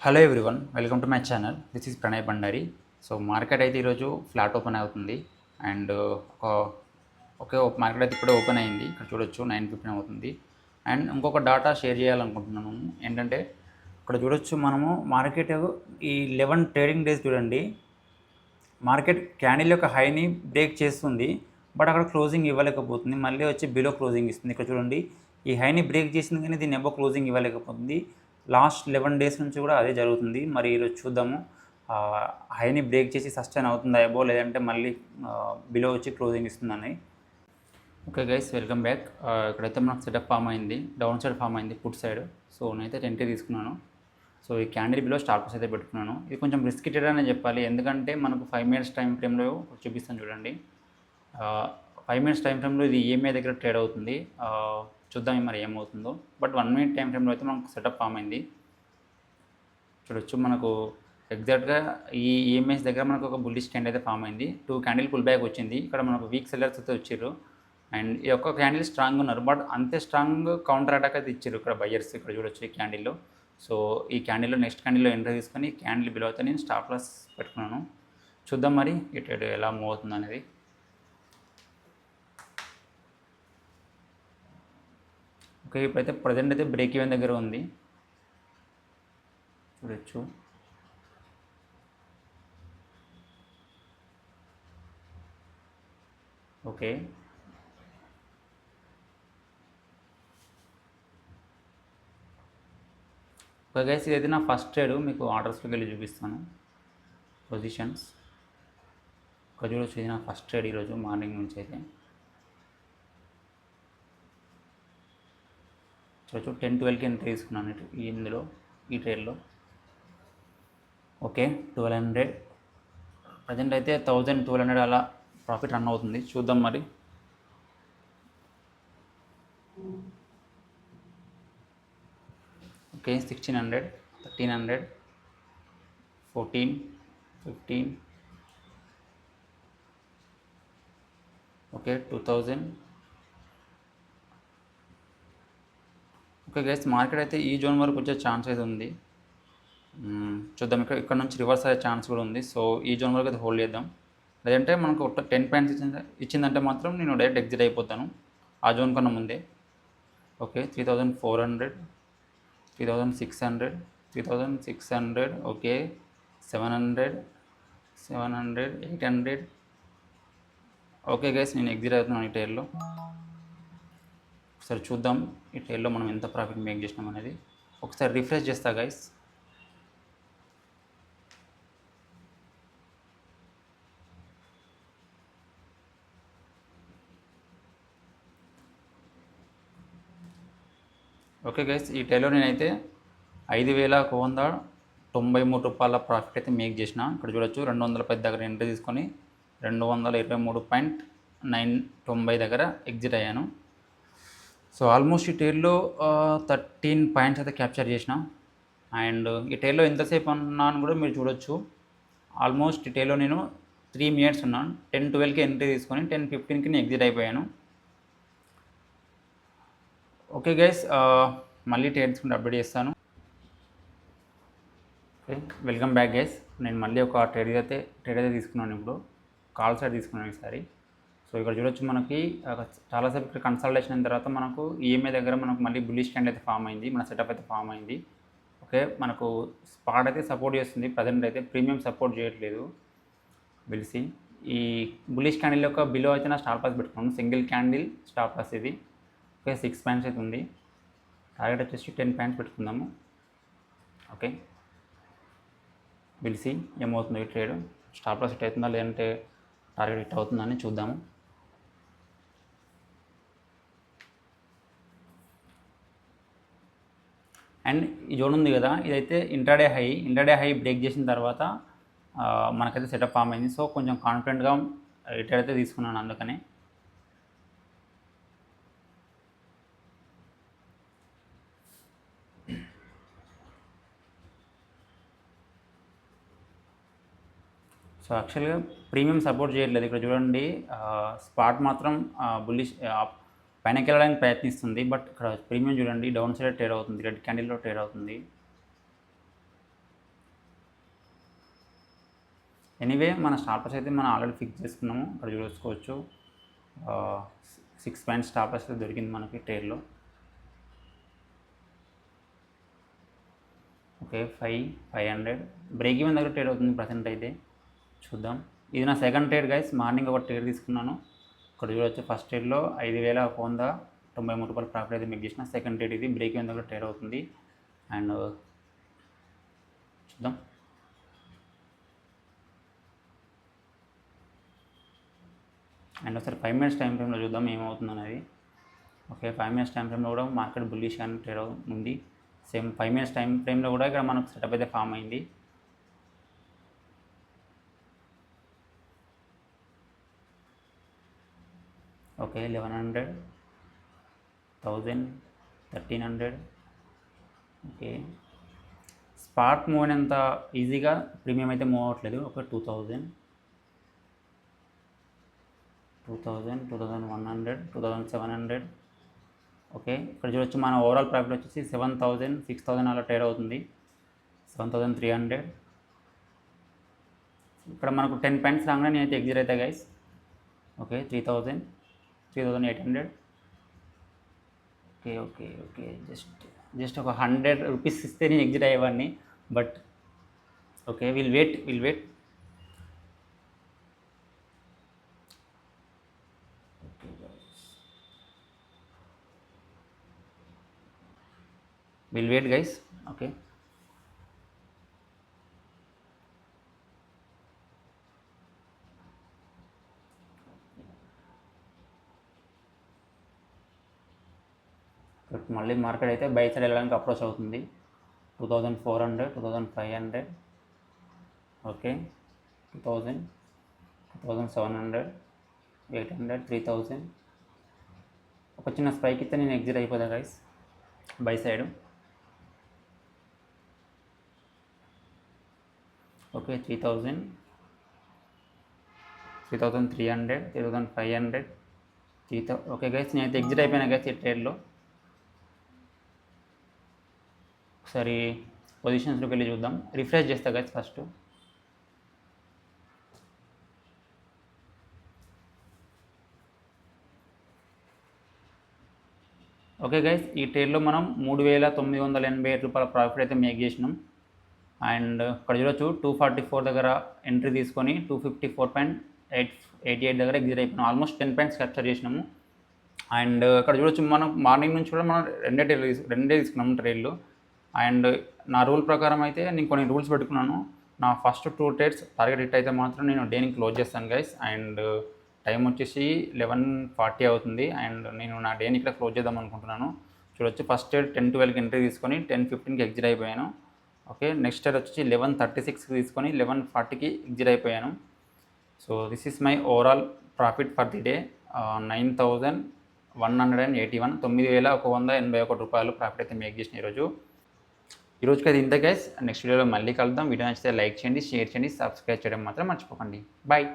Hello everyone, welcome to my channel. This is Pranay Bandari. So market అయితే ఈరోజు flat open అవుతుంది and okay market అయితే ఇప్పుడే ఓపెన్ అయింది. ఇక్కడ చూడొచ్చు 9:15 అవుతుంది. అండ్ ఇంకొక డాటా షేర్ చేయాలనుకుంటున్నాను. ఏంటంటే ఇక్కడ చూడొచ్చు మనము మార్కెట్ ఈ 11 ట్రేడింగ్ డేస్ చూడండి, మార్కెట్ క్యాండిల్ యొక్క హైని బ్రేక్ చేస్తుంది, బట్ అక్కడ క్లోజింగ్ ఇవ్వలేకపోతుంది. మళ్ళీ వచ్చి బిలో క్లోజింగ్ ఇస్తుంది. ఇక్కడ చూడండి, ఈ హైని బ్రేక్ చేసింది కానీ దీన్ని ఎబో క్లోజింగ్ ఇవ్వలేకపోతుంది. లాస్ట్ 11 డేస్ నుంచి కూడా అదే జరుగుతుంది. మరి ఈరోజు చూద్దాము హైని బ్రేక్ చేసి సస్టైన్ అవుతుందా ఎబో, లేదంటే మళ్ళీ బిలో వచ్చి క్లోజింగ్ ఇస్తుందని. Okay guys, welcome back. ఇక్కడైతే మనకు సెటప్ ఫామ్ అయింది, డౌన్ సైడ్ ఫామ్ అయింది పుట్ సైడ్. సో నేనైతే 10K తీసుకున్నాను. సో ఈ క్యాండిల్ బిలో స్టాప్ లాస్ అయితే పెట్టుకున్నాను. ఇది కొంచెం రిస్క్ ట్రేడ్ అనే చెప్పాలి, ఎందుకంటే మనకు 5 మినిట్స్ టైం ఫ్రేమ్లో చూపిస్తాను చూడండి. 5 మినిట్స్ టైం ఫ్రేమ్లో ఇది ఈఎంఐ దగ్గర ట్రేడ్ అవుతుంది. చూద్దాం మరి ఏమవుతుందో. బట్ 1 మినిట్ టైం ఫ్రేమ్లో అయితే మనకు సెటప్ ఫామ్ అయింది. చూడొచ్చు, మనకు ఎగ్జాక్ట్గా ఈ ఈఎంఐస్ దగ్గర మనకు ఒక బుల్లిష్ ట్రెండ్ అయితే ఫామ్ అయింది. 2 క్యాండిల్ పుల్ బ్యాక్ వచ్చింది. ఇక్కడ మనకు వీక్ సెల్లర్స్ అయితే వచ్చారు అండ్ ఈ ఒక్క క్యాండిల్ స్ట్రాంగ్ ఉన్నారు, బట్ అంతే స్ట్రాంగ్ కౌంటర్ అటాక్ అయితే ఇచ్చారు ఇక్కడ బయ్యర్స్. ఇక్కడ చూడొచ్చు ఈ క్యాండిల్లో. సో ఈ క్యాండిల్లో నెక్స్ట్ క్యాండిల్లో ఎంట్రీ తీసుకొని క్యాండిల్ బిలో అయితే నేను స్టాప్ లాస్ పెట్టుకున్నాను. చూద్దాం మరి ఈ ట్రేడ్ ఎలా మూవ్ అవుతుంది అనేది. ఓకే, ఇప్పుడైతే ప్రజెంట్ అయితే బ్రేక్ ఈవెన్ దగ్గర ఉంది, చూడొచ్చు. ఓకే, ఓకే గైస్, ఇదైతే నా ఫస్ట్ ట్రేడ్. మీకు ఆర్డర్స్లోకి వెళ్ళి చూపిస్తాను పొజిషన్స్. ఒక చూడొచ్చు, ఇది నా ఫస్ట్ ట్రేడ్ ఈరోజు మార్నింగ్ నుంచి అయితే. చూడొచ్చు 10-12కి ఎంట్రీ తీసుకున్నాను ఇందులో, ఈ ట్రేడ్లో. ఓకే, 1200 ప్రజెంట్ అయితే 1200 అలా ప్రాఫిట్ రన్ అవుతుంది. చూద్దాం మరి. Okay, 1600, 1300, 14, 15, okay 2000. Okay guys, market అయితే ఈ జోన్ వరకు వచ్చే ఛాన్స్ అయితే ఉంది. చూద్దాం, ఇక్కడ నుంచి రివర్స్ అయ్యే ఛాన్స్ కూడా ఉంది. సో ఈ జోన్ వరకు అయితే హోల్డ్ చేద్దాం. లేదంటే మనకు 10 పాయింట్స్ ఇచ్చిందంటే మాత్రం నేను డైరెక్ట్ ఎగ్జిట్ అయిపోతాను ఆ జోన్ కన్నా ముందే. Okay, 3400, 3600, 3600, okay 700, 800. ఓకే గైస్, నేను ఎగ్జిట్ అవుతున్నాను ఈ టైర్లో. ఒకసారి చూద్దాం ఈ టైర్లో మనం ఎంత ప్రాఫిట్ మేక్ చేసినాం అనేది. ఒకసారి రిఫ్రెష్ చేస్తా గైస్. ఓకే గైస్, ఈ టైర్లో నేనైతే 5193 రూపాయల ప్రాఫిట్ అయితే మేక్ చేసిన. ఇక్కడ చూడొచ్చు 210 దగ్గర ఎంట్రీ తీసుకొని 223.990 దగ్గర ఎగ్జిట్ అయ్యాను. సో ఆల్మోస్ట్ ఈ టైర్లో 13 పాయింట్స్ అయితే క్యాప్చర్ చేసిన. అండ్ ఈ టైర్లో ఎంతసేపు ఉన్నాను కూడా మీరు చూడొచ్చు. ఆల్మోస్ట్ ఈ టైర్లో నేను 3 మినిట్స్ ఉన్నాను. 10-12కి ఎంట్రీ తీసుకొని 10-15కి నేను ఎగ్జిట్ అయిపోయాను. ఓకే గైస్, మళ్ళీ ట్రేడ్ తీసుకుంటే అప్డేట్ చేస్తాను. Okay, welcome back guys. నేను మళ్ళీ ఒక ట్రేడ్ అయితే తీసుకున్నాను. ఇప్పుడు కాల్ సైడ్ తీసుకున్నాను ఈసారి. సో ఇక్కడ చూడొచ్చు, మనకి చాలాసేపు ఇక్కడ కన్సల్టేషన్ అయిన తర్వాత మనకు ఈఎంఐ దగ్గర మనకు మళ్ళీ బుల్లిష్ ట్రెండ్ అయితే ఫామ్ అయింది, మన సెటప్ అయితే ఫామ్ అయింది. ఓకే, మనకు స్పాట్ అయితే సపోర్ట్ చేస్తుంది, ప్రజెంట్ అయితే ప్రీమియం సపోర్ట్ చేయట్లేదు. బిల్సి ఈ బుల్లిష్ క్యాండిల్ యొక్క బిలో అయితే నా స్టాప్ లాస్ పెట్టుకున్నాను, సింగిల్ క్యాండిల్ స్టాప్ లాస్ ఇది. ఓకే, 6 పాయింట్స్ అయితే ఉంది. టార్గెట్ వచ్చేసి 10 పాయింట్స్ పెట్టుకుందాము. ఓకే, బిల్సి ఏమవుతుందో ఈ ట్రేడ్, స్టాప్ లాస్ హిట్ అవుతుందా లేదంటే టార్గెట్ హిట్ అవుతుందని చూద్దాము. అండ్ ఈ జోన్ ఉంది కదా, ఇదైతే ఇంట్రాడే హై బ్రేక్ చేసిన తర్వాత మనకైతే సెటప్ ఫామ్ అయింది. సో కొంచెం కాన్ఫిడెంట్గా రిటైర్ అయితే తీసుకున్నాను అందుకనే. సో యాక్చువల్గా ప్రీమియం సపోర్ట్ చేయట్లేదు. ఇక్కడ చూడండి, స్పాట్ మాత్రం బుల్లిష్ పైనకి వెళ్ళడానికి ప్రయత్నిస్తుంది, బట్ ఇక్కడ ప్రీమియం చూడండి డౌన్ సైడ్ ట్రేడ్ అవుతుంది, రెడ్ క్యాండిల్లో ట్రేడ్ అవుతుంది. ఎనీవే మన స్టాప్ లాస్ అయితే మనం ఆల్రెడీ ఫిక్స్ చేసుకున్నాము. ఇక్కడ చూసుకోవచ్చు 6 పాయింట్ స్టాప్ లాస్ అయితే దొరికింది మనకి ట్రేడ్లో. ఓకే 500 బ్రేక్ ఈవెన్ దగ్గర ట్రేడ్ అవుతుంది ప్రజెంట్ అయితే. చూద్దాం. ఇది నా సెకండ్ ట్రేడ్ గైస్. మార్నింగ్ ఒక ట్రేడ్ తీసుకున్నాను. ఇక్కడ చూడవచ్చు ఫస్ట్ ట్రేడ్లో 5,193 రూపాయలు ప్రాఫిట్ అయితే మేక్ చేసిన. సెకండ్ ట్రేడ్ ఇది బ్రేక్ ఈవెన్ దగ్గర ట్రేడ్ అవుతుంది. అండ్ చూద్దాం. అండ్ ఒకసారి 5 మినిట్స్ టైం ఫ్రేమ్లో చూద్దాం ఏమవుతుంది అనేది. ఓకే 5 మినిట్స్ టైం ఫ్రేమ్లో కూడా మార్కెట్ బుల్లిష్ కానీ ట్రేడ్ ఉంది. సేమ్ 5 మినిట్స్ టైం ఫ్రేమ్లో కూడా ఇక్కడ మనకు సెటప్ అయితే ఫామ్ అయింది. ఓకే 1100, 1000, 1300. ఓకే స్పాట్ మూవ్ అయినంత ఈజీగా ప్రీమియం అయితే మూవ్ అవ్వట్లేదు. ఒక 2000, 2100, 2700. ఓకే ఇక్కడ చూడొచ్చు మన ఓవరాల్ ప్రాఫిట్ వచ్చేసి 7000, 6000 అలా ట్రేడ్ అవుతుంది. 7300. ఇక్కడ మనకు 10 పాయింట్స్ రాగానే నేనైతే ఎగ్జిట్ అవుతా guys. Okay 3000, 3800. Okay okay okay just ఒక 100 రూపీస్ ఇస్తే నేను ఎగ్జిట్ అయ్యేవాడిని. But okay will wait. Will wait guys. Okay మళ్ళీ మార్కెట్ అయితే బై సైడ్ వెళ్ళడానికి అప్రోచ్ అవుతుంది. 2400, 2500. ఓకే 2000, 2700, 800, 3000. ఒక చిన్న స్పైక్ ఇస్తే నేను ఎగ్జిట్ అయిపోతా guys bye side. Okay 3000, 3300, 3500, 3000. Okay guys నేనైతే ఎగ్జిట్ అయిపోయినా గైస్ ఈ ట్రేడ్లో. ఒకసారి పొజిషన్స్లోకి వెళ్ళి చూద్దాం. రిఫ్రెష్ చేస్తా గైస్ ఫస్ట్. ఓకే గైస్ ఈ ట్రేడ్లో మనం 3,987 రూపాయల ప్రాఫిట్ అయితే మేక్ చేసినాం. అండ్ ఇక్కడ చూడొచ్చు 244 దగ్గర ఎంట్రీ తీసుకొని 254.88 దగ్గర ఎగ్జిట్ అయిపోయినాం. ఆల్మోస్ట్ 10 పాయింట్స్ క్యాప్చర్ చేసినాము. అండ్ ఇక్కడ చూడొచ్చు మనం మార్నింగ్ నుంచి కూడా మనం రెండే తీసుకున్నాము ట్రేడ్లు. అండ్ నా రూల్ ప్రకారం అయితే నేను కొన్ని రూల్స్ పెట్టుకున్నాను. నా ఫస్ట్ 2 ట్రేడ్స్ టార్గెట్ హిట్ అయితే మాత్రం నేను డేని క్లోజ్ చేస్తాను గైస్. అండ్ టైం వచ్చేసి 11:40 అవుతుంది. అండ్ నేను నా డేని ఇక్కడ క్లోజ్ చేద్దాం అనుకుంటున్నాను. చూడొచ్చు ఫస్ట్ ట్రేడ్ 10:12కి ఎంట్రీ తీసుకొని 10:15కి ఎగ్జిట్ అయిపోయాను. ఓకే నెక్స్ట్ ట్రేడ్ వచ్చి 11:36కి తీసుకొని 11:40కి ఎగ్జిట్ అయిపోయాను. So this is my overall profit for the day 9,181, 9,181 రూపాయలు ప్రాఫిట్ అయితే మేక్ చేసిన ఈరోజుకి అది ఇంత గైస్. నెక్స్ట్ వీడియోలో మళ్ళీ కలుద్దాం. వీడియో నచ్చితే లైక్ చేయండి, షేర్ చేయండి, సబ్స్క్రైబ్ చేయడం మాత్రం మర్చిపోకండి. బాయ్.